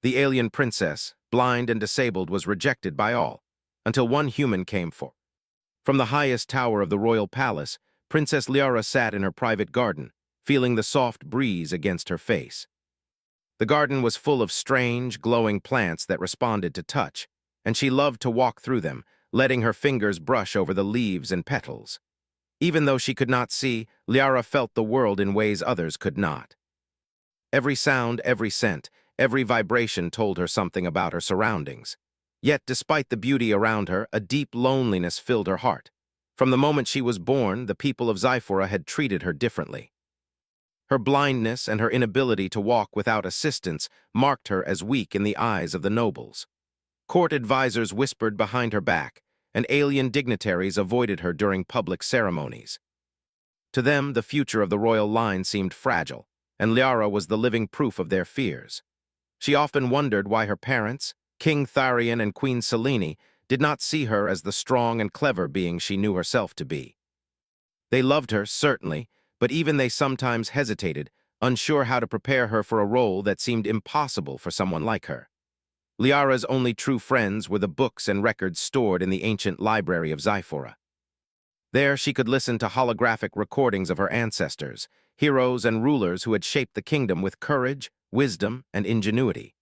The alien princess, blind and disabled, was rejected by all, until one human came for. From the highest tower of the royal palace, Princess Liara sat in her private garden, feeling the soft breeze against her face. The garden was full of strange, glowing plants that responded to touch, and she loved to walk through them, letting her fingers brush over the leaves and petals. Even though she could not see, Liara felt the world in ways others could not. Every sound, every scent, every vibration told her something about her surroundings. Yet, despite the beauty around her, a deep loneliness filled her heart. From the moment she was born, the people of Zyphora had treated her differently. Her blindness and her inability to walk without assistance marked her as weak in the eyes of the nobles. Court advisors whispered behind her back, and alien dignitaries avoided her during public ceremonies. To them, the future of the royal line seemed fragile, and Liara was the living proof of their fears. She often wondered why her parents, King Tharion and Queen Selene, did not see her as the strong and clever being she knew herself to be. They loved her, certainly, but even they sometimes hesitated, unsure how to prepare her for a role that seemed impossible for someone like her. Liara's only true friends were the books and records stored in the ancient library of Zyphora. There she could listen to holographic recordings of her ancestors, heroes and rulers who had shaped the kingdom with courage, wisdom, and ingenuity.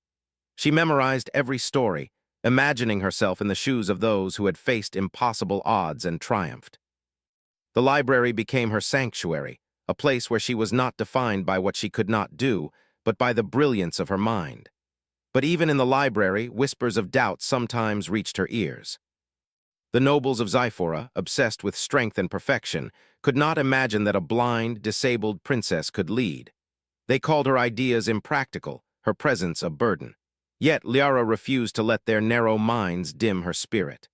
She memorized every story, imagining herself in the shoes of those who had faced impossible odds and triumphed. The library became her sanctuary, a place where she was not defined by what she could not do, but by the brilliance of her mind. But even in the library, whispers of doubt sometimes reached her ears. The nobles of Zyphora, obsessed with strength and perfection, could not imagine that a blind, disabled princess could lead. They called her ideas impractical, her presence a burden. Yet Liara refused to let their narrow minds dim her spirit.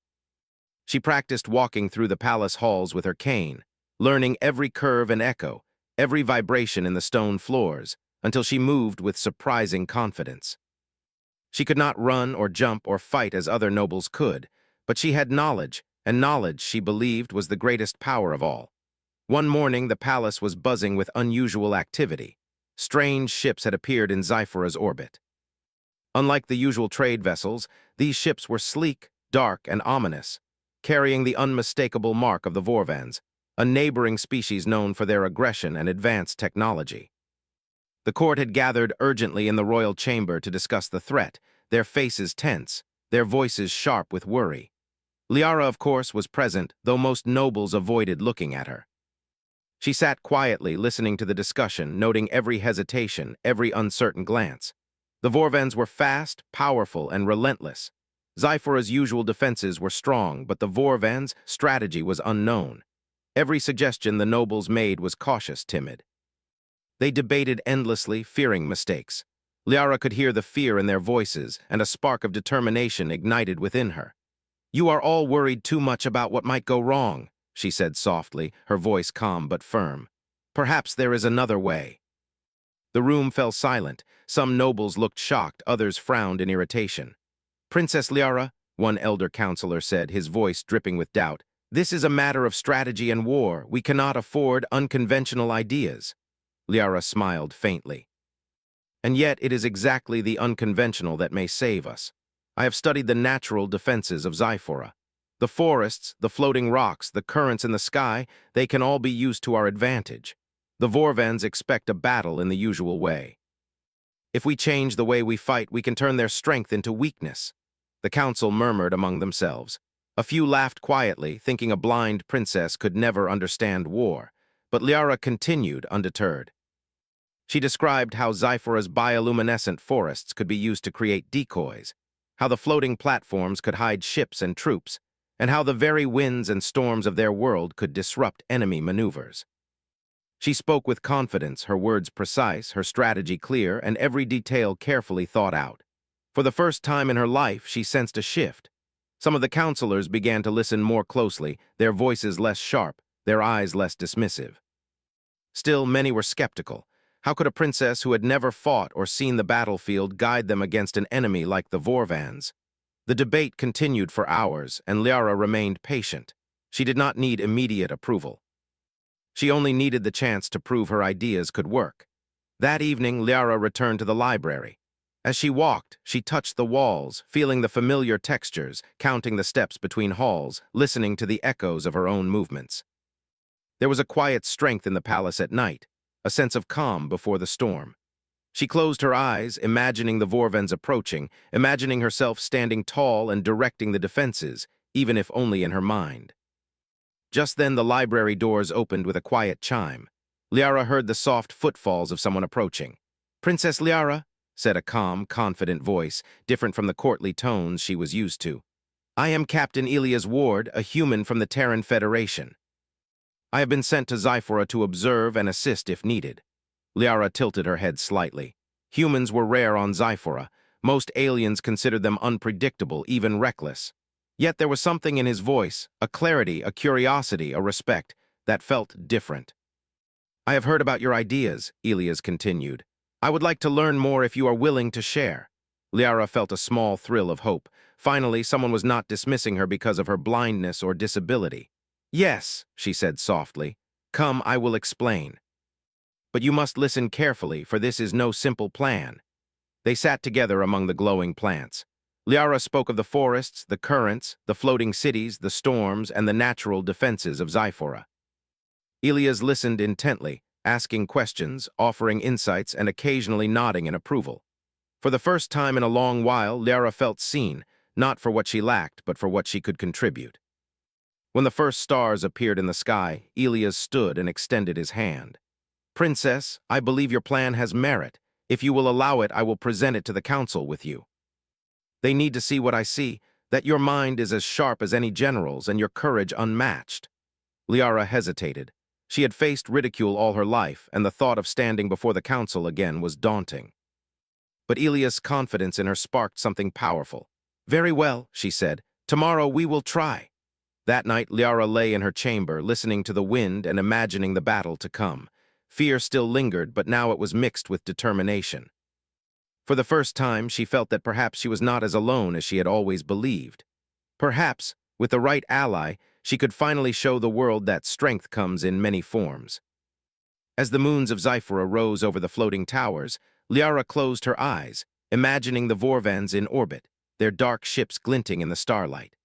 She practiced walking through the palace halls with her cane, learning every curve and echo, every vibration in the stone floors, until she moved with surprising confidence. She could not run or jump or fight as other nobles could, but she had knowledge, and knowledge, she believed, was the greatest power of all. One morning, the palace was buzzing with unusual activity. Strange ships had appeared in Zyphora's orbit. Unlike the usual trade vessels, these ships were sleek, dark, and ominous, carrying the unmistakable mark of the Vorvans, a neighboring species known for their aggression and advanced technology. The court had gathered urgently in the royal chamber to discuss the threat, their faces tense, their voices sharp with worry. Liara, of course, was present, though most nobles avoided looking at her. She sat quietly, listening to the discussion, noting every hesitation, every uncertain glance. The Vorvans were fast, powerful, and relentless. Zyphora's usual defenses were strong, but the Vorvans' strategy was unknown. Every suggestion the nobles made was cautious, timid. They debated endlessly, fearing mistakes. Liara could hear the fear in their voices, and a spark of determination ignited within her. "You are all worried too much about what might go wrong," she said softly, her voice calm but firm. "Perhaps there is another way." The room fell silent. Some nobles looked shocked, others frowned in irritation. "Princess Liara," one elder counselor said, his voice dripping with doubt, "this is a matter of strategy and war. We cannot afford unconventional ideas." Liara smiled faintly. "And yet it is exactly the unconventional that may save us. I have studied the natural defenses of Zyphora. The forests, the floating rocks, the currents in the sky, they can all be used to our advantage. The Vorvans expect a battle in the usual way. If we change the way we fight, we can turn their strength into weakness." The council murmured among themselves. A few laughed quietly, thinking a blind princess could never understand war. But Liara continued, undeterred. She described how Zyphora's bioluminescent forests could be used to create decoys, how the floating platforms could hide ships and troops, and how the very winds and storms of their world could disrupt enemy maneuvers. She spoke with confidence, her words precise, her strategy clear, and every detail carefully thought out. For the first time in her life, she sensed a shift. Some of the counselors began to listen more closely, their voices less sharp, their eyes less dismissive. Still, many were skeptical. How could a princess who had never fought or seen the battlefield guide them against an enemy like the Vorvans? The debate continued for hours, and Liara remained patient. She did not need immediate approval. She only needed the chance to prove her ideas could work. That evening, Liara returned to the library. As she walked, she touched the walls, feeling the familiar textures, counting the steps between halls, listening to the echoes of her own movements. There was a quiet strength in the palace at night, a sense of calm before the storm. She closed her eyes, imagining the Vorvens approaching, imagining herself standing tall and directing the defenses, even if only in her mind. Just then the library doors opened with a quiet chime. Liara heard the soft footfalls of someone approaching. "Princess Liara," said a calm, confident voice, different from the courtly tones she was used to. "I am Captain Elias Ward, a human from the Terran Federation. I have been sent to Zyphora to observe and assist if needed." Liara tilted her head slightly. Humans were rare on Zyphora. Most aliens considered them unpredictable, even reckless. Yet there was something in his voice, a clarity, a curiosity, a respect, that felt different. "I have heard about your ideas," Elias continued. "I would like to learn more if you are willing to share." Liara felt a small thrill of hope. Finally, someone was not dismissing her because of her blindness or disability. "Yes," she said softly. "Come, I will explain. But you must listen carefully, for this is no simple plan." They sat together among the glowing plants. Liara spoke of the forests, the currents, the floating cities, the storms, and the natural defenses of Zyphora. Elias listened intently, asking questions, offering insights, and occasionally nodding in approval. For the first time in a long while, Liara felt seen, not for what she lacked, but for what she could contribute. When the first stars appeared in the sky, Elias stood and extended his hand. "Princess, I believe your plan has merit. If you will allow it, I will present it to the council with you. They need to see what I see, that your mind is as sharp as any general's and your courage unmatched." Liara hesitated. She had faced ridicule all her life, and the thought of standing before the council again was daunting. But Elias' confidence in her sparked something powerful. "Very well," she said. "Tomorrow we will try." That night, Liara lay in her chamber, listening to the wind and imagining the battle to come. Fear still lingered, but now it was mixed with determination. For the first time, she felt that perhaps she was not as alone as she had always believed. Perhaps, with the right ally, she could finally show the world that strength comes in many forms. As the moons of Zyphora rose over the floating towers, Liara closed her eyes, imagining the Vorvens in orbit, their dark ships glinting in the starlight.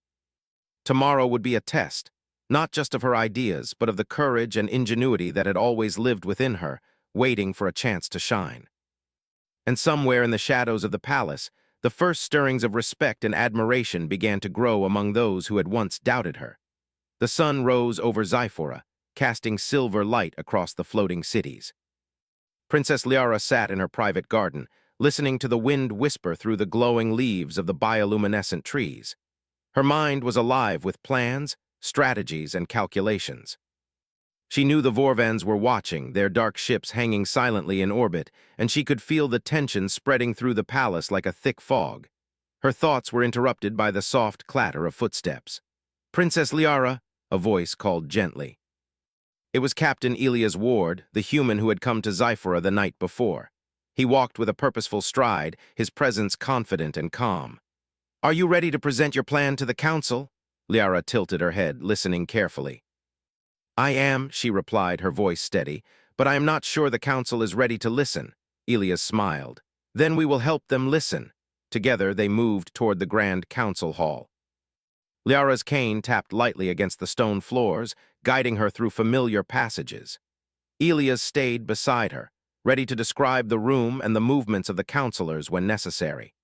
Tomorrow would be a test, not just of her ideas, but of the courage and ingenuity that had always lived within her, waiting for a chance to shine. And somewhere in the shadows of the palace, the first stirrings of respect and admiration began to grow among those who had once doubted her. The sun rose over Zyphora, casting silver light across the floating cities. Princess Liara sat in her private garden, listening to the wind whisper through the glowing leaves of the bioluminescent trees. Her mind was alive with plans, strategies, and calculations. She knew the Vorvens were watching, their dark ships hanging silently in orbit, and she could feel the tension spreading through the palace like a thick fog. Her thoughts were interrupted by the soft clatter of footsteps. "Princess Liara," a voice called gently. It was Captain Elias Ward, the human who had come to Zyphora the night before. He walked with a purposeful stride, his presence confident and calm. "Are you ready to present your plan to the council?" Liara tilted her head, listening carefully. "I am," she replied, her voice steady, "but I am not sure the council is ready to listen." Elias smiled. "Then we will help them listen." Together they moved toward the grand council hall. Liara's cane tapped lightly against the stone floors, guiding her through familiar passages. Elias stayed beside her, ready to describe the room and the movements of the councilors when necessary.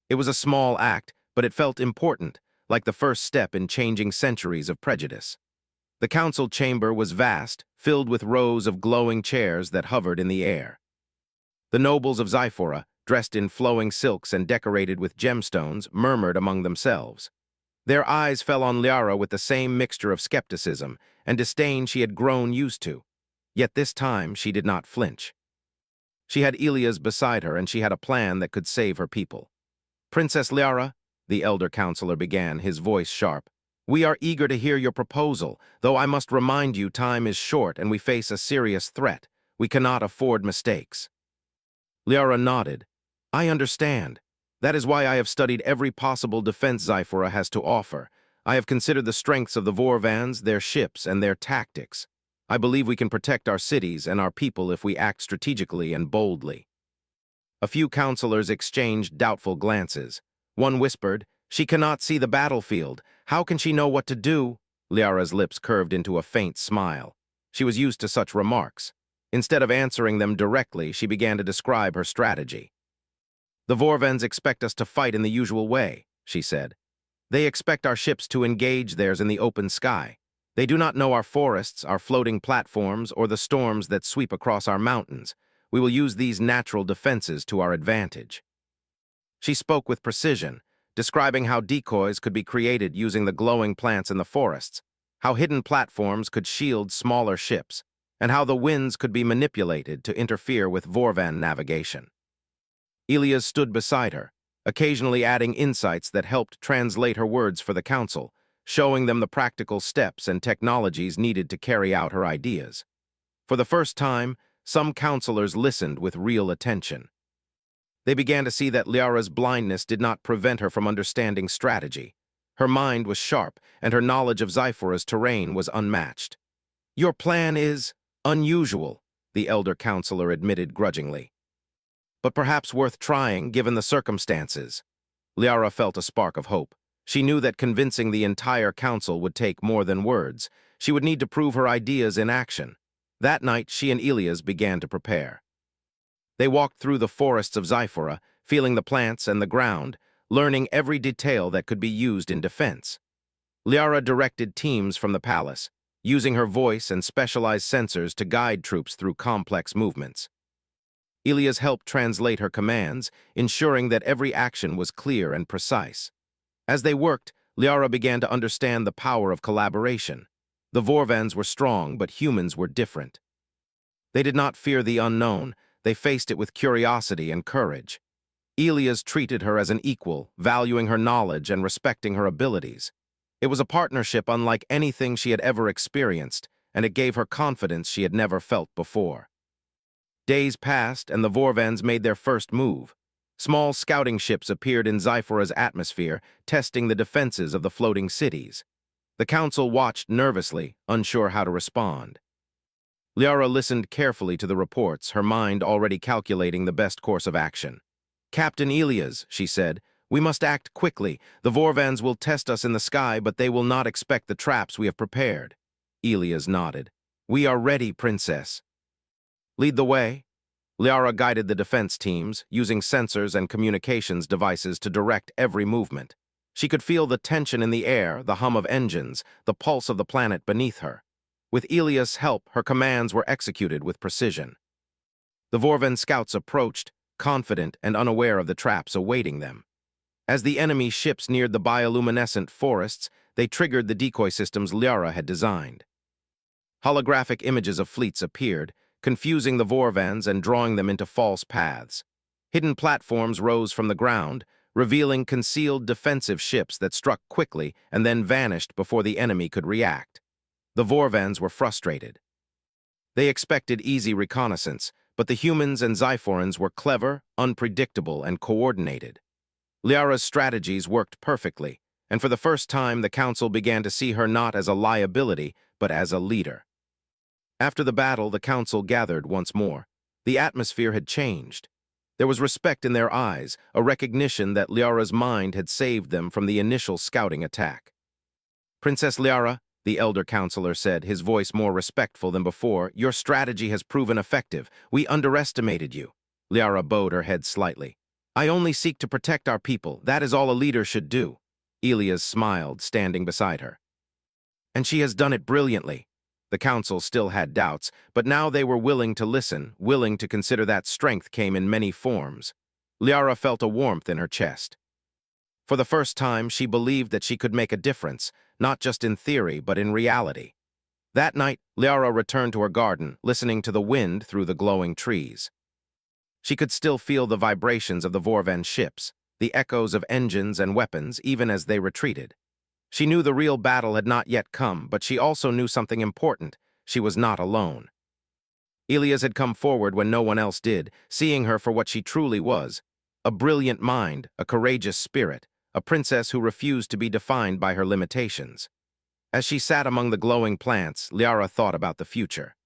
It was a small act, but it felt important, like the first step in changing centuries of prejudice. The council chamber was vast, filled with rows of glowing chairs that hovered in the air. The nobles of Zyphora, dressed in flowing silks and decorated with gemstones, murmured among themselves. Their eyes fell on Liara with the same mixture of skepticism and disdain she had grown used to. Yet this time she did not flinch. She had Elias beside her, and she had a plan that could save her people. "Princess Liara," the elder counselor began, his voice sharp, "we are eager to hear your proposal, though I must remind you time is short and we face a serious threat. We cannot afford mistakes." Liara nodded. "I understand. That is why I have studied every possible defense Zyphora has to offer. I have considered the strengths of the Vorvans, their ships, and their tactics. I believe we can protect our cities and our people if we act strategically and boldly." A few counselors exchanged doubtful glances. One whispered, "She cannot see the battlefield. How can she know what to do?" Liara's lips curved into a faint smile. She was used to such remarks. Instead of answering them directly, she began to describe her strategy. "The Vorvens expect us to fight in the usual way," she said. "They expect our ships to engage theirs in the open sky. They do not know our forests, our floating platforms, or the storms that sweep across our mountains. We will use these natural defenses to our advantage." She spoke with precision, describing how decoys could be created using the glowing plants in the forests, how hidden platforms could shield smaller ships, and how the winds could be manipulated to interfere with Vorvan navigation. Elias stood beside her, occasionally adding insights that helped translate her words for the council, showing them the practical steps and technologies needed to carry out her ideas. For the first time, some counselors listened with real attention. They began to see that Liara's blindness did not prevent her from understanding strategy. Her mind was sharp, and her knowledge of Zyphora's terrain was unmatched. "Your plan is unusual," the elder counselor admitted grudgingly. "But perhaps worth trying, given the circumstances." Liara felt a spark of hope. She knew that convincing the entire council would take more than words. She would need to prove her ideas in action. That night, she and Elias began to prepare. They walked through the forests of Zyphora, feeling the plants and the ground, learning every detail that could be used in defense. Liara directed teams from the palace, using her voice and specialized sensors to guide troops through complex movements. Elias helped translate her commands, ensuring that every action was clear and precise. As they worked, Liara began to understand the power of collaboration. The Vorvans were strong, but humans were different. They did not fear the unknown. They faced it with curiosity and courage. Elias treated her as an equal, valuing her knowledge and respecting her abilities. It was a partnership unlike anything she had ever experienced, and it gave her confidence she had never felt before. Days passed, and the Vorvans made their first move. Small scouting ships appeared in Zyphora's atmosphere, testing the defenses of the floating cities. The council watched nervously, unsure how to respond. Liara listened carefully to the reports, her mind already calculating the best course of action. "Captain Elias," she said, "we must act quickly. The Vorvans will test us in the sky, but they will not expect the traps we have prepared." Elias nodded. "We are ready, Princess." "Lead the way." Liara guided the defense teams, using sensors and communications devices to direct every movement. She could feel the tension in the air, the hum of engines, the pulse of the planet beneath her. With Elias' help, her commands were executed with precision. The Vorvan scouts approached, confident and unaware of the traps awaiting them. As the enemy ships neared the bioluminescent forests, they triggered the decoy systems Liara had designed. Holographic images of fleets appeared, confusing the Vorvans and drawing them into false paths. Hidden platforms rose from the ground, revealing concealed defensive ships that struck quickly and then vanished before the enemy could react. The Vorvans were frustrated. They expected easy reconnaissance, but the humans and Zyphorans were clever, unpredictable, and coordinated. Liara's strategies worked perfectly, and for the first time the council began to see her not as a liability, but as a leader. After the battle, the council gathered once more. The atmosphere had changed. There was respect in their eyes, a recognition that Liara's mind had saved them from the initial scouting attack. "Princess Liara," the elder counselor said, his voice more respectful than before, "your strategy has proven effective. We underestimated you." Liara bowed her head slightly. "I only seek to protect our people. That is all a leader should do." Elias smiled, standing beside her. "And she has done it brilliantly." The council still had doubts, but now they were willing to listen, willing to consider that strength came in many forms. Liara felt a warmth in her chest. For the first time, she believed that she could make a difference, not just in theory, but in reality. That night, Liara returned to her garden, listening to the wind through the glowing trees. She could still feel the vibrations of the Vorvan ships, the echoes of engines and weapons, even as they retreated. She knew the real battle had not yet come, but she also knew something important. She was not alone. Elias had come forward when no one else did, seeing her for what she truly was, a brilliant mind, a courageous spirit, a princess who refused to be defined by her limitations. As she sat among the glowing plants, Liara thought about the future.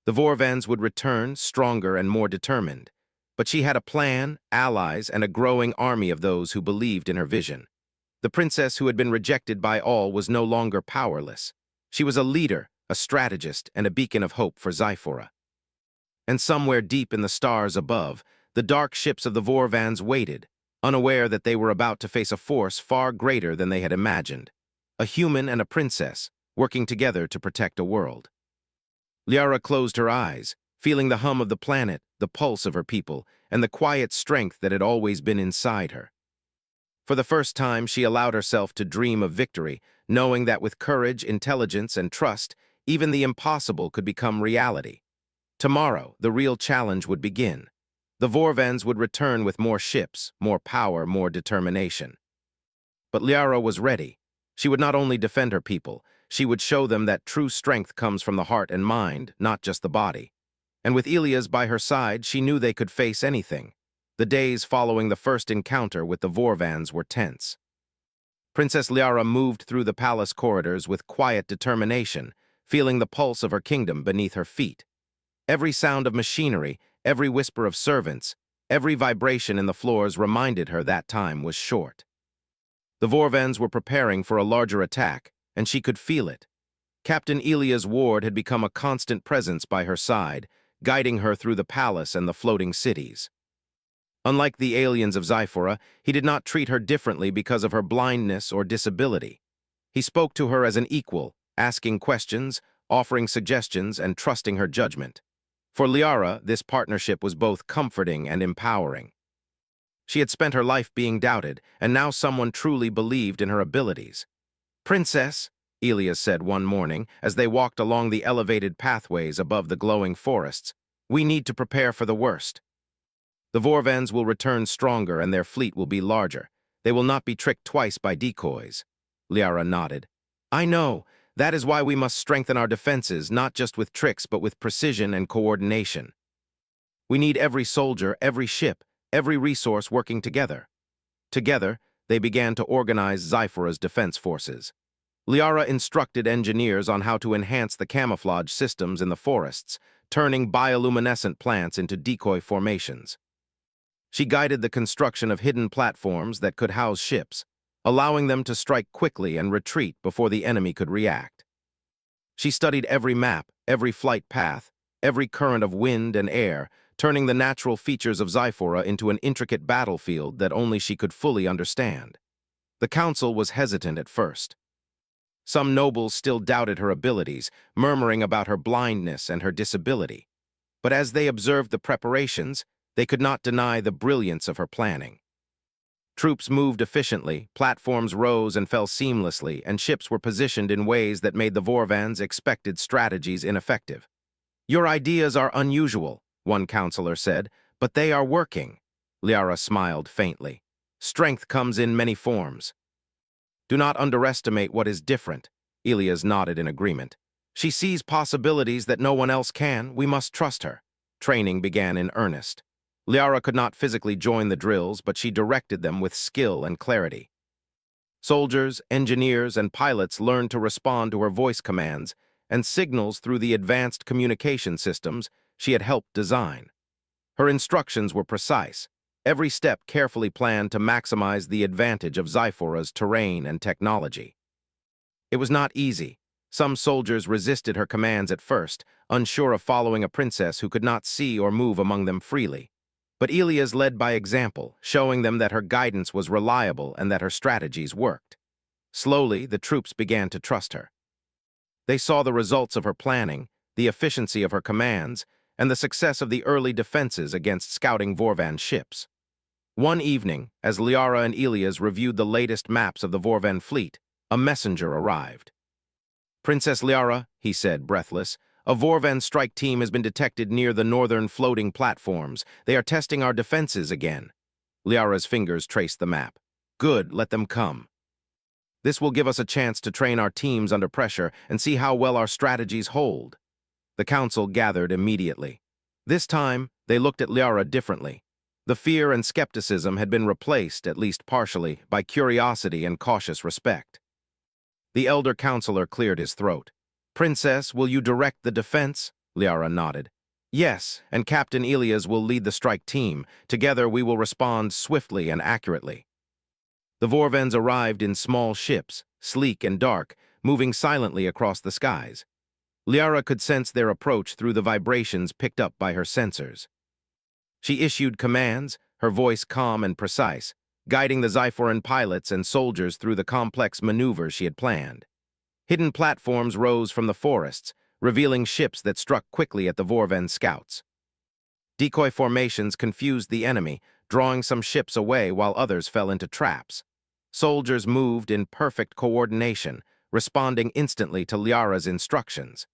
The Vorvans would return, stronger and more determined. But she had a plan, allies, and a growing army of those who believed in her vision. The princess who had been rejected by all was no longer powerless. She was a leader, a strategist, and a beacon of hope for Zyphora. And somewhere deep in the stars above, the dark ships of the Vorvans waited, unaware that they were about to face a force far greater than they had imagined. A human and a princess, working together to protect a world. Liara closed her eyes, feeling the hum of the planet, the pulse of her people, and the quiet strength that had always been inside her. For the first time, she allowed herself to dream of victory, knowing that with courage, intelligence, and trust, even the impossible could become reality. Tomorrow, the real challenge would begin. The Vorvans would return with more ships, more power, more determination. But Liara was ready. She would not only defend her people, she would show them that true strength comes from the heart and mind, not just the body. And with Ilias by her side, she knew they could face anything. The days following the first encounter with the Vorvans were tense. Princess Liara moved through the palace corridors with quiet determination, feeling the pulse of her kingdom beneath her feet. Every sound of machinery, every whisper of servants, every vibration in the floors reminded her that time was short. The Vorvans were preparing for a larger attack, and she could feel it. Captain Ilias Ward had become a constant presence by her side, guiding her through the palace and the floating cities. Unlike the aliens of Zyphora, he did not treat her differently because of her blindness or disability. He spoke to her as an equal, asking questions, offering suggestions, and trusting her judgment. For Liara, this partnership was both comforting and empowering. She had spent her life being doubted, and now someone truly believed in her abilities. "Princess," Ilias said one morning as they walked along the elevated pathways above the glowing forests, "we need to prepare for the worst. The Vorvans will return stronger and their fleet will be larger. They will not be tricked twice by decoys." Liara nodded. "I know. That is why we must strengthen our defenses, not just with tricks but with precision and coordination. We need every soldier, every ship, every resource working together." Together, they began to organize Zyphora's defense forces. Liara instructed engineers on how to enhance the camouflage systems in the forests, turning bioluminescent plants into decoy formations. She guided the construction of hidden platforms that could house ships, allowing them to strike quickly and retreat before the enemy could react. She studied every map, every flight path, every current of wind and air, turning the natural features of Zyphora into an intricate battlefield that only she could fully understand. The council was hesitant at first. Some nobles still doubted her abilities, murmuring about her blindness and her disability. But as they observed the preparations, they could not deny the brilliance of her planning. Troops moved efficiently, platforms rose and fell seamlessly, and ships were positioned in ways that made the Vorvans' expected strategies ineffective. "Your ideas are unusual," one counselor said, "but they are working." Liara smiled faintly. "Strength comes in many forms." "Do not underestimate what is different," Ilias nodded in agreement. "She sees possibilities that no one else can. We must trust her." Training began in earnest. Liara could not physically join the drills, but she directed them with skill and clarity. Soldiers, engineers, and pilots learned to respond to her voice commands and signals through the advanced communication systems she had helped design. Her instructions were precise, every step carefully planned to maximize the advantage of Zyphora's terrain and technology. It was not easy. Some soldiers resisted her commands at first, unsure of following a princess who could not see or move among them freely. But Ilias led by example, showing them that her guidance was reliable and that her strategies worked. Slowly, the troops began to trust her. They saw the results of her planning, the efficiency of her commands, and the success of the early defenses against scouting Vorvan ships. One evening, as Liara and Ilias reviewed the latest maps of the Vorvan fleet, a messenger arrived. "Princess Liara," he said, breathless, "a Vorvan strike team has been detected near the northern floating platforms. They are testing our defenses again." Liara's fingers traced the map. "Good, let them come. This will give us a chance to train our teams under pressure and see how well our strategies hold." The council gathered immediately. This time, they looked at Liara differently. The fear and skepticism had been replaced, at least partially, by curiosity and cautious respect. The elder counselor cleared his throat. "Princess, will you direct the defense?" Liara nodded. Yes, and Captain Elias will lead the strike team. Together we will respond swiftly and accurately. The Vorvens arrived in small ships, sleek and dark, moving silently across the skies. Liara could sense their approach through the vibrations picked up by her sensors. She issued commands, her voice calm and precise, guiding the Xyphoran pilots and soldiers through the complex maneuvers she had planned. Hidden platforms rose from the forests, revealing ships that struck quickly at the Vorven scouts. Decoy formations confused the enemy, drawing some ships away while others fell into traps. Soldiers moved in perfect coordination, responding instantly to Liara's instructions.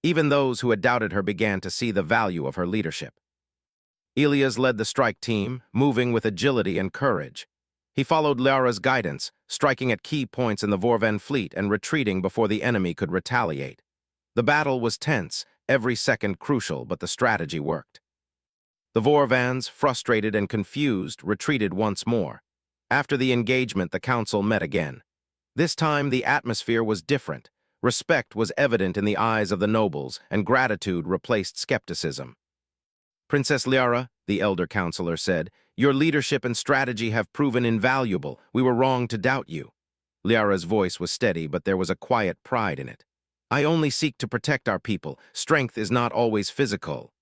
Even those who had doubted her began to see the value of her leadership. Elias led the strike team, moving with agility and courage. He followed Liara's guidance, striking at key points in the Vorven fleet and retreating before the enemy could retaliate. The battle was tense, every second crucial, but the strategy worked. The Vorvans, frustrated and confused, retreated once more. After the engagement, the council met again. This time, the atmosphere was different. Respect was evident in the eyes of the nobles, and gratitude replaced skepticism. "Princess Liara," the elder counselor said, "your leadership and strategy have proven invaluable. We were wrong to doubt you." Liara's voice was steady, but there was a quiet pride in it. "I only seek to protect our people. Strength is not always physical.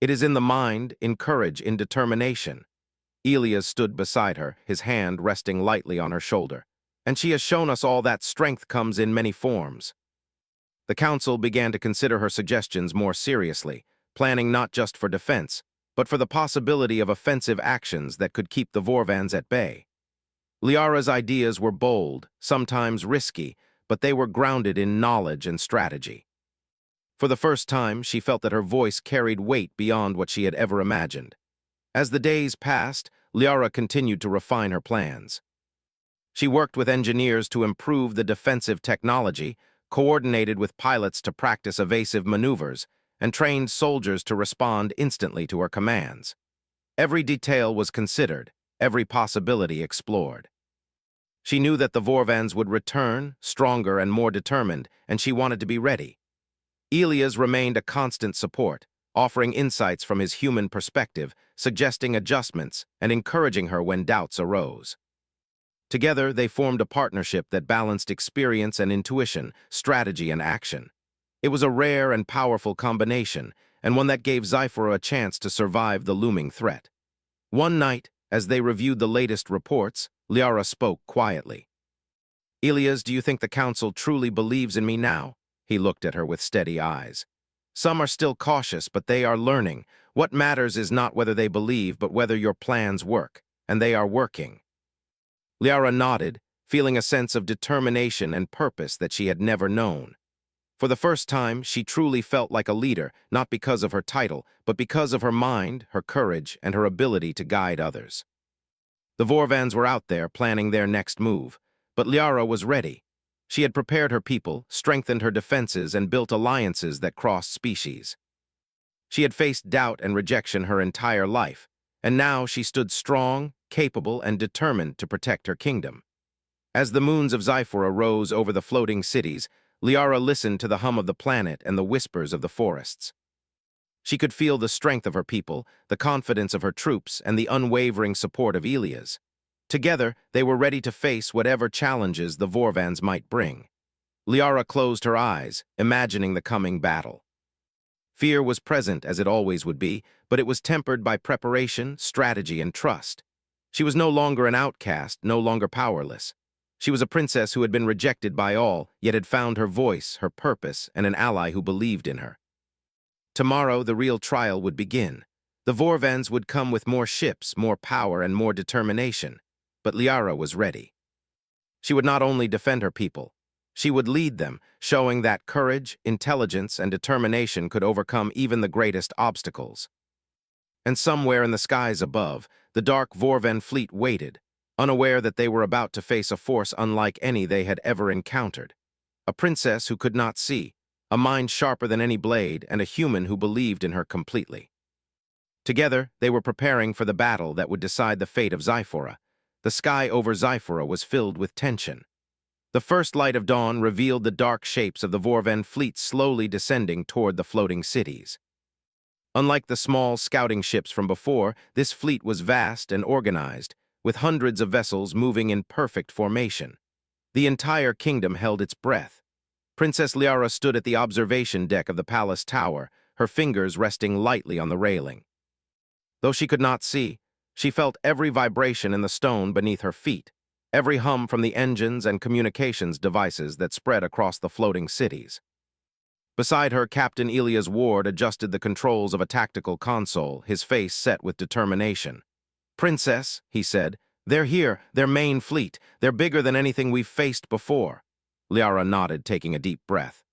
It is in the mind, in courage, in determination." Elias stood beside her, his hand resting lightly on her shoulder. "And she has shown us all that strength comes in many forms." The council began to consider her suggestions more seriously, planning not just for defense, but for the possibility of offensive actions that could keep the Vorvans at bay. Liara's ideas were bold, sometimes risky, but they were grounded in knowledge and strategy. For the first time, she felt that her voice carried weight beyond what she had ever imagined. As the days passed, Liara continued to refine her plans. She worked with engineers to improve the defensive technology, coordinated with pilots to practice evasive maneuvers, and trained soldiers to respond instantly to her commands. Every detail was considered, every possibility explored. She knew that the Vorvans would return, stronger and more determined, and she wanted to be ready. Elias remained a constant support, offering insights from his human perspective, suggesting adjustments, and encouraging her when doubts arose. Together, they formed a partnership that balanced experience and intuition, strategy and action. It was a rare and powerful combination, and one that gave Xyphora a chance to survive the looming threat. One night, as they reviewed the latest reports, Liara spoke quietly. "Elias, do you think the council truly believes in me now?" He looked at her with steady eyes. "Some are still cautious, but they are learning. What matters is not whether they believe, but whether your plans work, and they are working." Liara nodded, feeling a sense of determination and purpose that she had never known. For the first time, she truly felt like a leader, not because of her title, but because of her mind, her courage, and her ability to guide others. The Vorvans were out there planning their next move, but Liara was ready. She had prepared her people, strengthened her defenses, and built alliances that crossed species. She had faced doubt and rejection her entire life, and now she stood strong, capable, and determined to protect her kingdom. As the moons of Xyphora rose over the floating cities, Liara listened to the hum of the planet and the whispers of the forests. She could feel the strength of her people, the confidence of her troops, and the unwavering support of Elias. Together, they were ready to face whatever challenges the Vorvans might bring. Liara closed her eyes, imagining the coming battle. Fear was present, as it always would be, but it was tempered by preparation, strategy, and trust. She was no longer an outcast, no longer powerless. She was a princess who had been rejected by all, yet had found her voice, her purpose, and an ally who believed in her. Tomorrow, the real trial would begin. The Vorvans would come with more ships, more power, and more determination. But Liara was ready. She would not only defend her people, she would lead them, showing that courage, intelligence, and determination could overcome even the greatest obstacles. And somewhere in the skies above, the dark Vorven fleet waited, unaware that they were about to face a force unlike any they had ever encountered. A princess who could not see, a mind sharper than any blade, and a human who believed in her completely. Together, they were preparing for the battle that would decide the fate of Xyphora. The sky over Xyphora was filled with tension. The first light of dawn revealed the dark shapes of the Vorven fleet slowly descending toward the floating cities. Unlike the small scouting ships from before, this fleet was vast and organized, with hundreds of vessels moving in perfect formation. The entire kingdom held its breath. Princess Liara stood at the observation deck of the palace tower, her fingers resting lightly on the railing. Though she could not see, she felt every vibration in the stone beneath her feet, every hum from the engines and communications devices that spread across the floating cities. Beside her, Captain Elias Ward adjusted the controls of a tactical console, his face set with determination. "Princess," he said, "they're here, their main fleet. They're bigger than anything we've faced before." Liara nodded, taking a deep breath.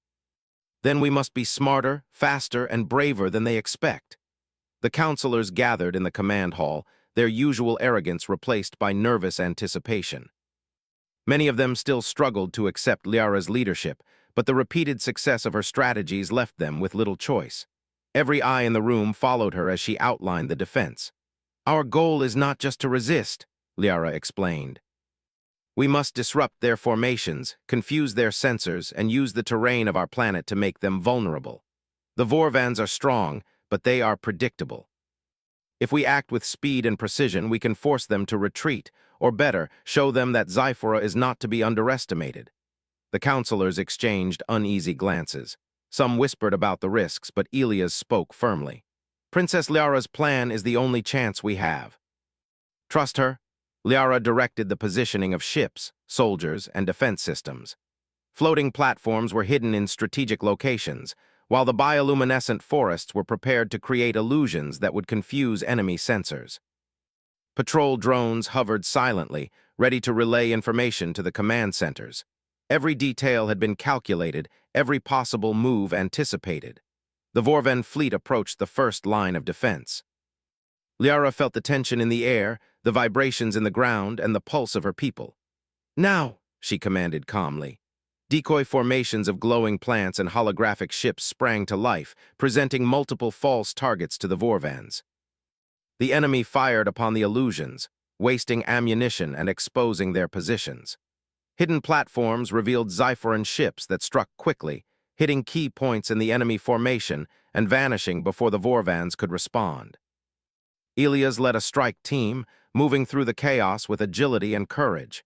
"Then we must be smarter, faster, and braver than they expect." The counselors gathered in the command hall, their usual arrogance replaced by nervous anticipation. Many of them still struggled to accept Liara's leadership, but the repeated success of her strategies left them with little choice. Every eye in the room followed her as she outlined the defense. "Our goal is not just to resist," Liara explained. "We must disrupt their formations, confuse their sensors, and use the terrain of our planet to make them vulnerable. The Vorvans are strong, but they are predictable. If we act with speed and precision, we can force them to retreat, or better, show them that Sci-Fi is not to be underestimated." The counselors exchanged uneasy glances. Some whispered about the risks, but Elias spoke firmly. "Princess Liara's plan is the only chance we have. Trust her." Liara directed the positioning of ships, soldiers, and defense systems. Floating platforms were hidden in strategic locations, while the bioluminescent forests were prepared to create illusions that would confuse enemy sensors. Patrol drones hovered silently, ready to relay information to the command centers. Every detail had been calculated, every possible move anticipated. The Vorvan fleet approached the first line of defense. Liara felt the tension in the air, the vibrations in the ground, and the pulse of her people. "Now," she commanded calmly. Decoy formations of glowing plants and holographic ships sprang to life, presenting multiple false targets to the Vorvans. The enemy fired upon the illusions, wasting ammunition and exposing their positions. Hidden platforms revealed Xiphoran ships that struck quickly, hitting key points in the enemy formation and vanishing before the Vorvans could respond. Elias led a strike team, moving through the chaos with agility and courage.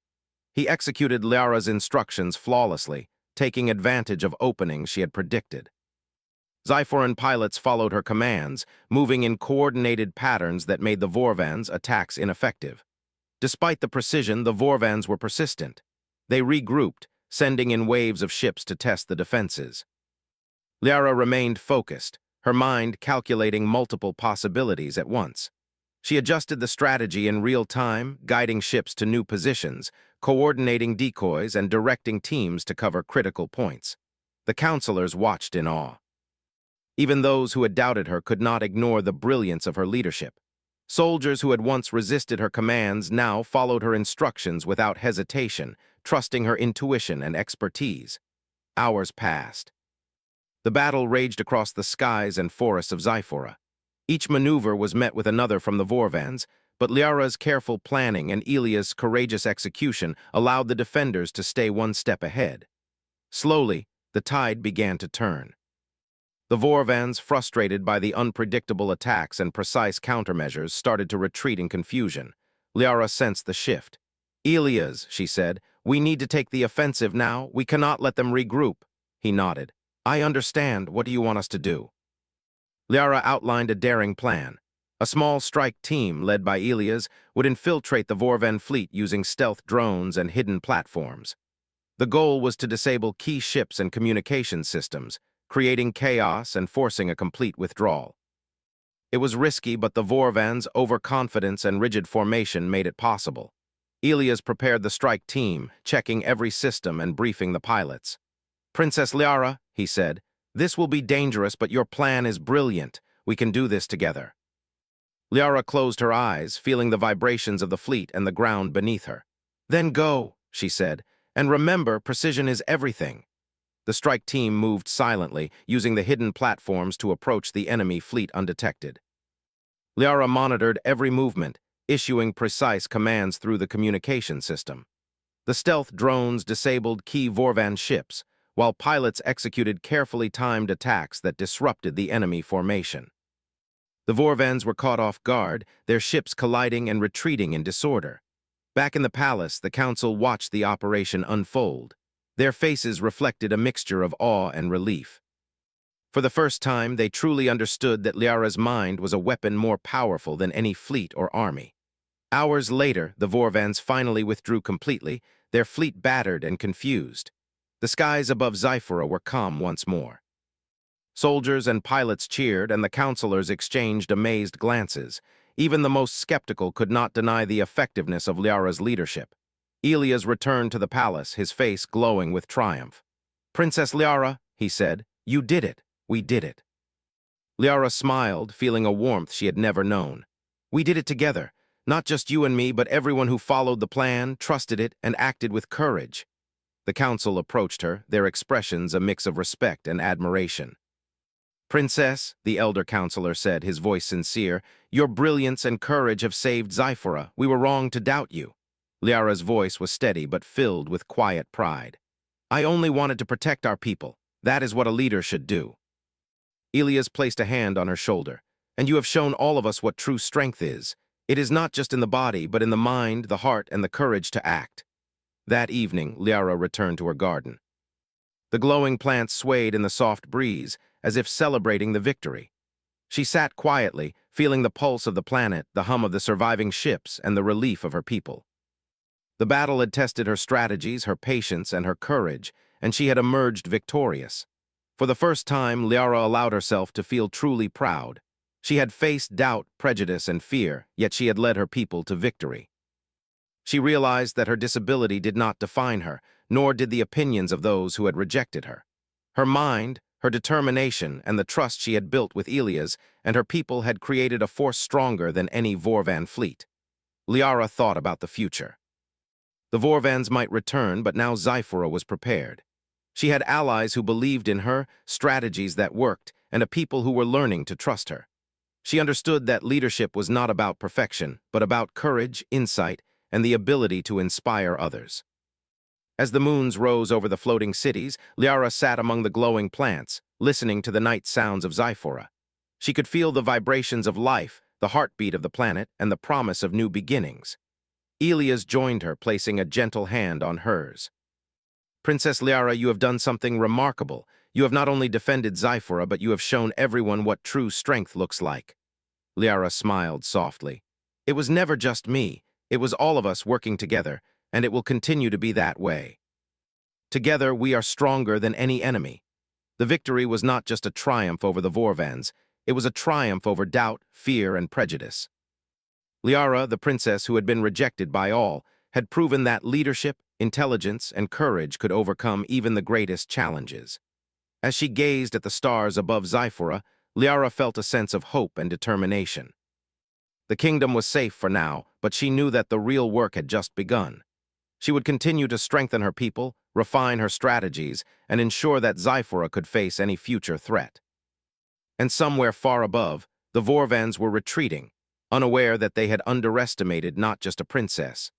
He executed Liara's instructions flawlessly, taking advantage of openings she had predicted. Xiphoran pilots followed her commands, moving in coordinated patterns that made the Vorvans' attacks ineffective. Despite the precision, the Vorvans were persistent. They regrouped, sending in waves of ships to test the defenses. Liara remained focused, her mind calculating multiple possibilities at once. She adjusted the strategy in real time, guiding ships to new positions, coordinating decoys, and directing teams to cover critical points. The counselors watched in awe. Even those who had doubted her could not ignore the brilliance of her leadership. Soldiers who had once resisted her commands now followed her instructions without hesitation, trusting her intuition and expertise. Hours passed. The battle raged across the skies and forests of Xyphora. Each maneuver was met with another from the Vorvans, but Liara's careful planning and Elia's courageous execution allowed the defenders to stay one step ahead. Slowly, the tide began to turn. The Vorvans, frustrated by the unpredictable attacks and precise countermeasures, started to retreat in confusion. Liara sensed the shift. "Elias," she said, "we need to take the offensive now. We cannot let them regroup." He nodded. "I understand. What do you want us to do?" Liara outlined a daring plan. A small strike team, led by Elias, would infiltrate the Vorvan fleet using stealth drones and hidden platforms. The goal was to disable key ships and communication systems, creating chaos and forcing a complete withdrawal. It was risky, but the Vorvans' overconfidence and rigid formation made it possible. Elias prepared the strike team, checking every system and briefing the pilots. "Princess Liara," he said, "this will be dangerous, but your plan is brilliant. We can do this together." Liara closed her eyes, feeling the vibrations of the fleet and the ground beneath her. "Then go," she said, "and remember, precision is everything." The strike team moved silently, using the hidden platforms to approach the enemy fleet undetected. Liara monitored every movement, issuing precise commands through the communication system. The stealth drones disabled key Vorvan ships, while pilots executed carefully timed attacks that disrupted the enemy formation. The Vorvans were caught off guard, their ships colliding and retreating in disorder. Back in the palace, the council watched the operation unfold. Their faces reflected a mixture of awe and relief. For the first time, they truly understood that Liara's mind was a weapon more powerful than any fleet or army. Hours later, the Vorvans finally withdrew completely, their fleet battered and confused. The skies above Zyphora were calm once more. Soldiers and pilots cheered, and the counselors exchanged amazed glances. Even the most skeptical could not deny the effectiveness of Liara's leadership. Elias returned to the palace, his face glowing with triumph. "Princess Liara," he said, "you did it. We did it." Liara smiled, feeling a warmth she had never known. "We did it together. Not just you and me, but everyone who followed the plan, trusted it, and acted with courage." The council approached her, their expressions a mix of respect and admiration. "Princess," the elder counselor said, his voice sincere, "your brilliance and courage have saved Zyphora. We were wrong to doubt you." Liara's voice was steady but filled with quiet pride. "I only wanted to protect our people. That is what a leader should do." Elias placed a hand on her shoulder. "And you have shown all of us what true strength is. It is not just in the body, but in the mind, the heart, and the courage to act." That evening, Liara returned to her garden. The glowing plants swayed in the soft breeze, as if celebrating the victory. She sat quietly, feeling the pulse of the planet, the hum of the surviving ships, and the relief of her people. The battle had tested her strategies, her patience, and her courage, and she had emerged victorious. For the first time, Liara allowed herself to feel truly proud. She had faced doubt, prejudice, and fear, yet she had led her people to victory. She realized that her disability did not define her, nor did the opinions of those who had rejected her. Her mind, her determination, and the trust she had built with Elias and her people had created a force stronger than any Vorvan fleet. Liara thought about the future. The Vorvans might return, but now Zyphora was prepared. She had allies who believed in her, strategies that worked, and a people who were learning to trust her. She understood that leadership was not about perfection, but about courage, insight, and the ability to inspire others. As the moons rose over the floating cities, Liara sat among the glowing plants, listening to the night sounds of Zyphora. She could feel the vibrations of life, the heartbeat of the planet, and the promise of new beginnings. Elias joined her, placing a gentle hand on hers. "Princess Liara, you have done something remarkable. You have not only defended Zyphora, but you have shown everyone what true strength looks like." Liara smiled softly. "It was never just me. It was all of us working together, and it will continue to be that way. Together, we are stronger than any enemy." The victory was not just a triumph over the Vorvans. It was a triumph over doubt, fear, and prejudice. Liara, the princess who had been rejected by all, had proven that leadership, intelligence, and courage could overcome even the greatest challenges. As she gazed at the stars above Zyphora, Liara felt a sense of hope and determination. The kingdom was safe for now, but she knew that the real work had just begun. She would continue to strengthen her people, refine her strategies, and ensure that Zyphora could face any future threat. And somewhere far above, the Vorvans were retreating, unaware that they had underestimated not just a princess,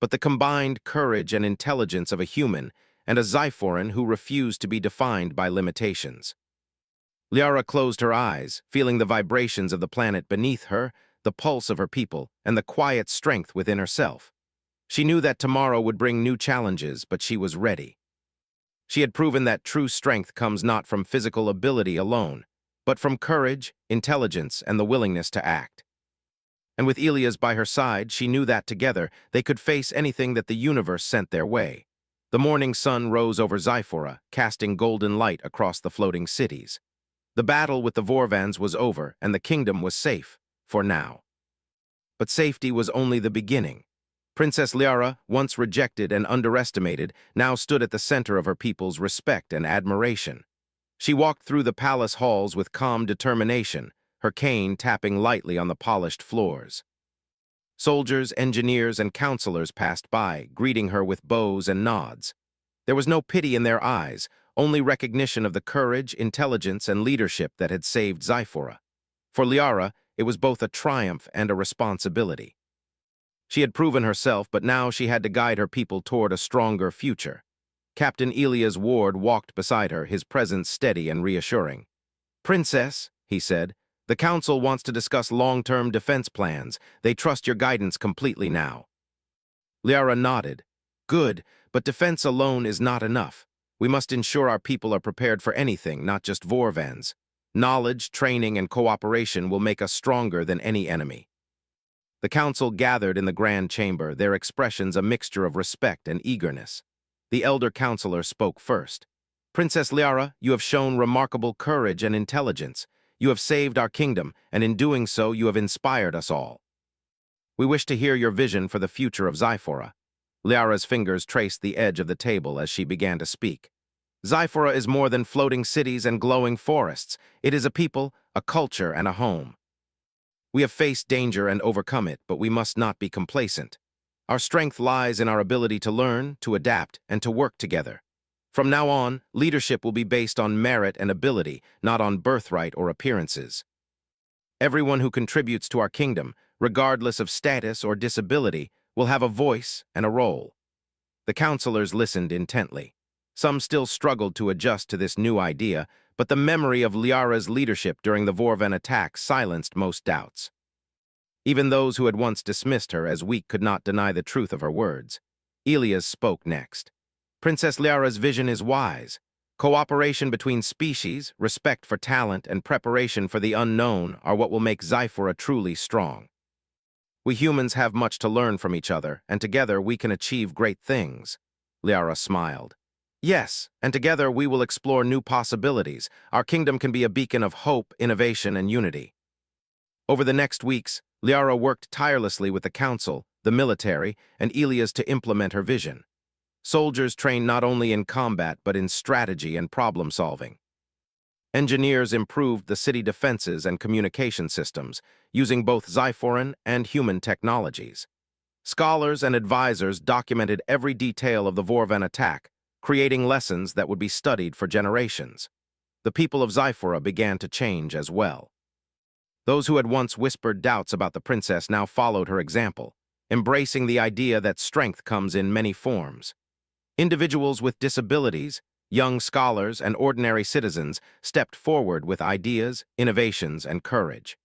but the combined courage and intelligence of a human and a Zyphoran who refused to be defined by limitations. Liara closed her eyes, feeling the vibrations of the planet beneath her, the pulse of her people, and the quiet strength within herself. She knew that tomorrow would bring new challenges, but she was ready. She had proven that true strength comes not from physical ability alone, but from courage, intelligence, and the willingness to act. And with Elias by her side, she knew that together they could face anything that the universe sent their way. The morning sun rose over Zyphora, casting golden light across the floating cities. The battle with the Vorvans was over, and the kingdom was safe, for now. But safety was only the beginning. Princess Liara, once rejected and underestimated, now stood at the center of her people's respect and admiration. She walked through the palace halls with calm determination, her cane tapping lightly on the polished floors. Soldiers, engineers, and counselors passed by, greeting her with bows and nods. There was no pity in their eyes, only recognition of the courage, intelligence, and leadership that had saved Zyphora. For Liara, it was both a triumph and a responsibility. She had proven herself, but now she had to guide her people toward a stronger future. Captain Elias Ward walked beside her, his presence steady and reassuring. "Princess," he said, The Council wants to discuss long-term defense plans. They trust your guidance completely now. Liara nodded. Good, but defense alone is not enough. We must ensure our people are prepared for anything, not just Vorvans. Knowledge, training, and cooperation will make us stronger than any enemy. The council gathered in the grand chamber, their expressions a mixture of respect and eagerness. The elder counselor spoke first. Princess Liara, you have shown remarkable courage and intelligence. You have saved our kingdom, and in doing so, you have inspired us all. We wish to hear your vision for the future of Zyphora. Liara's fingers traced the edge of the table as she began to speak. Zyphora is more than floating cities and glowing forests. It is a people, a culture, and a home. We have faced danger and overcome it, but we must not be complacent. Our strength lies in our ability to learn, to adapt, and to work together. From now on, leadership will be based on merit and ability, not on birthright or appearances. Everyone who contributes to our kingdom, regardless of status or disability, will have a voice and a role. The counselors listened intently. Some still struggled to adjust to this new idea, but the memory of Liara's leadership during the Vorvan attack silenced most doubts. Even those who had once dismissed her as weak could not deny the truth of her words. Elias spoke next. Princess Liara's vision is wise. Cooperation between species, respect for talent, and preparation for the unknown are what will make Zyphora truly strong. We humans have much to learn from each other, and together we can achieve great things. Liara smiled. Yes, and together we will explore new possibilities. Our kingdom can be a beacon of hope, innovation, and unity. Over the next weeks, Liara worked tirelessly with the council, the military, and Elias to implement her vision. Soldiers trained not only in combat but in strategy and problem-solving. Engineers improved the city defenses and communication systems, using both Zyphoran and human technologies. Scholars and advisors documented every detail of the Vorvan attack, creating lessons that would be studied for generations. The people of Zyphora began to change as well. Those who had once whispered doubts about the princess now followed her example, embracing the idea that strength comes in many forms. Individuals with disabilities, young scholars, and ordinary citizens stepped forward with ideas, innovations, and courage.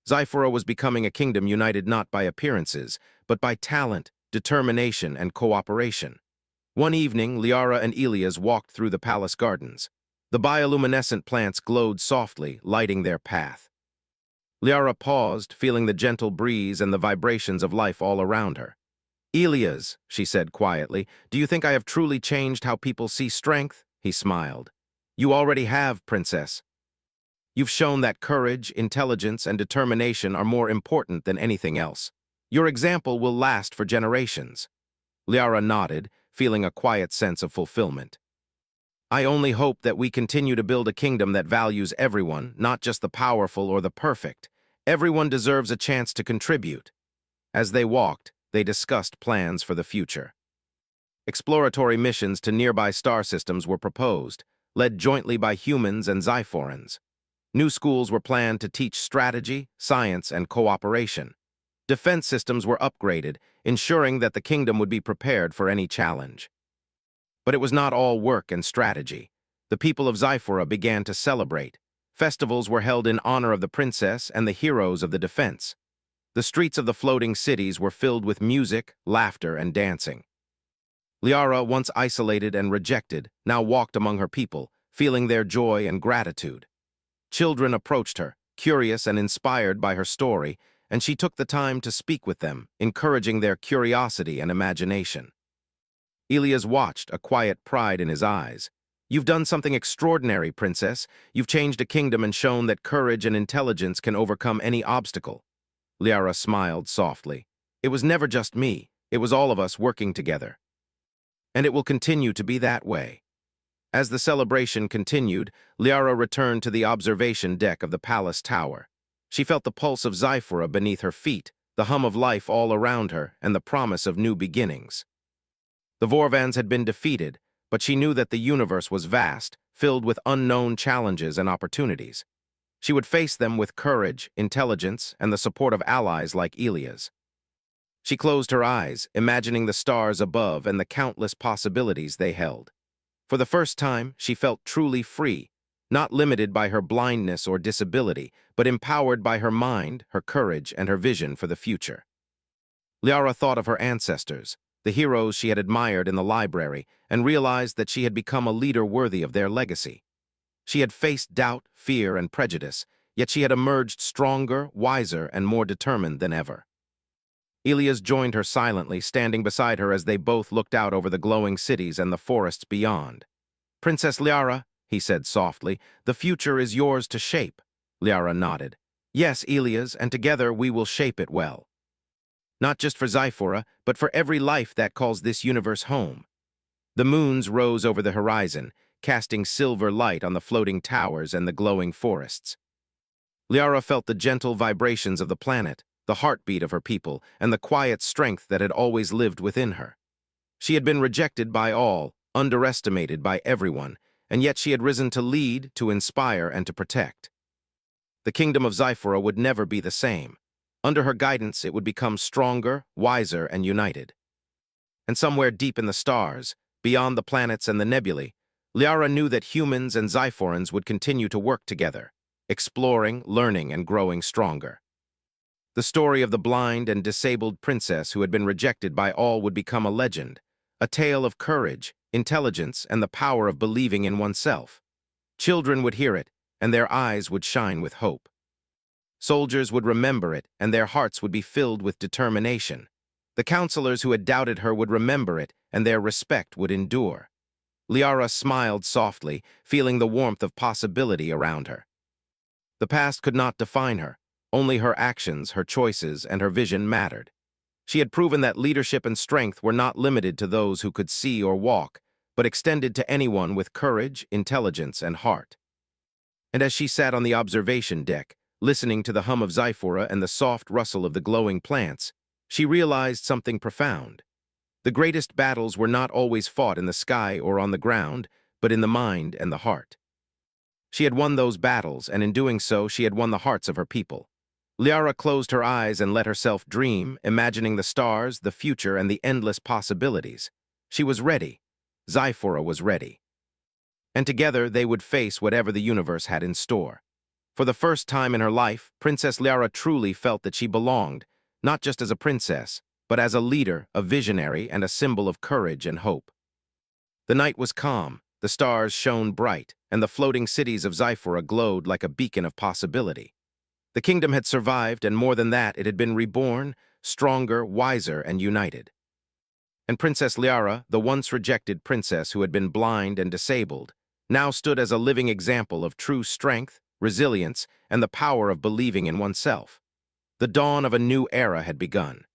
Zyphora was becoming a kingdom united not by appearances, but by talent, determination, and cooperation. One evening, Liara and Elias walked through the palace gardens. The bioluminescent plants glowed softly, lighting their path. Liara paused, feeling the gentle breeze and the vibrations of life all around her. Elias, she said quietly, do you think I have truly changed how people see strength? He smiled. You already have, princess. You've shown that courage, intelligence, and determination are more important than anything else. Your example will last for generations. Liara nodded, feeling a quiet sense of fulfillment. I only hope that we continue to build a kingdom that values everyone, not just the powerful or the perfect. Everyone deserves a chance to contribute. As they walked, they discussed plans for the future. Exploratory missions to nearby star systems were proposed, led jointly by humans and Zyphorans. New schools were planned to teach strategy, science, and cooperation. Defense systems were upgraded, ensuring that the kingdom would be prepared for any challenge. But it was not all work and strategy. The people of Zyphora began to celebrate. Festivals were held in honor of the princess and the heroes of the defense. The streets of the floating cities were filled with music, laughter, and dancing. Liara, once isolated and rejected, now walked among her people, feeling their joy and gratitude. Children approached her, curious and inspired by her story, and she took the time to speak with them, encouraging their curiosity and imagination. Elias watched, a quiet pride in his eyes. You've done something extraordinary, princess. You've changed a kingdom and shown that courage and intelligence can overcome any obstacle. Liara smiled softly. It was never just me. It was all of us working together. And it will continue to be that way. As the celebration continued, Liara returned to the observation deck of the palace tower. She felt the pulse of Zyphora beneath her feet, the hum of life all around her, and the promise of new beginnings. The Vorvans had been defeated, but she knew that the universe was vast, filled with unknown challenges and opportunities. She would face them with courage, intelligence, and the support of allies like Elias. She closed her eyes, imagining the stars above and the countless possibilities they held. For the first time, she felt truly free, not limited by her blindness or disability, but empowered by her mind, her courage, and her vision for the future. Liara thought of her ancestors, the heroes she had admired in the library, and realized that she had become a leader worthy of their legacy. She had faced doubt, fear, and prejudice, yet she had emerged stronger, wiser, and more determined than ever. Elias joined her silently, standing beside her as they both looked out over the glowing cities and the forests beyond. "Princess Liara," he said softly, "the future is yours to shape." Liara nodded. "Yes, Elias, and together we will shape it well. Not just for Zyphora, but for every life that calls this universe home." The moons rose over the horizon, casting silver light on the floating towers and the glowing forests. Liara felt the gentle vibrations of the planet, the heartbeat of her people, and the quiet strength that had always lived within her. She had been rejected by all, underestimated by everyone, and yet she had risen to lead, to inspire, and to protect. The kingdom of Zyphora would never be the same. Under her guidance, it would become stronger, wiser, and united. And somewhere deep in the stars, beyond the planets and the nebulae, Liara knew that humans and Zyphorans would continue to work together, exploring, learning, and growing stronger. The story of the blind and disabled princess who had been rejected by all would become a legend, a tale of courage, intelligence, and the power of believing in oneself. Children would hear it, and their eyes would shine with hope. Soldiers would remember it, and their hearts would be filled with determination. The counselors who had doubted her would remember it, and their respect would endure. Liara smiled softly, feeling the warmth of possibility around her. The past could not define her. Only her actions, her choices, and her vision mattered. She had proven that leadership and strength were not limited to those who could see or walk, but extended to anyone with courage, intelligence, and heart. And as she sat on the observation deck, listening to the hum of Zyphora and the soft rustle of the glowing plants, she realized something profound. The greatest battles were not always fought in the sky or on the ground, but in the mind and the heart. She had won those battles, and in doing so, she had won the hearts of her people. Liara closed her eyes and let herself dream, imagining the stars, the future, and the endless possibilities. She was ready. Zyphora was ready. And together they would face whatever the universe had in store. For the first time in her life, Princess Liara truly felt that she belonged, not just as a princess, but as a leader, a visionary, and a symbol of courage and hope. The night was calm, the stars shone bright, and the floating cities of Zyphora glowed like a beacon of possibility. The kingdom had survived, and more than that, it had been reborn, stronger, wiser, and united. And Princess Liara, the once rejected princess who had been blind and disabled, now stood as a living example of true strength, resilience, and the power of believing in oneself. The dawn of a new era had begun.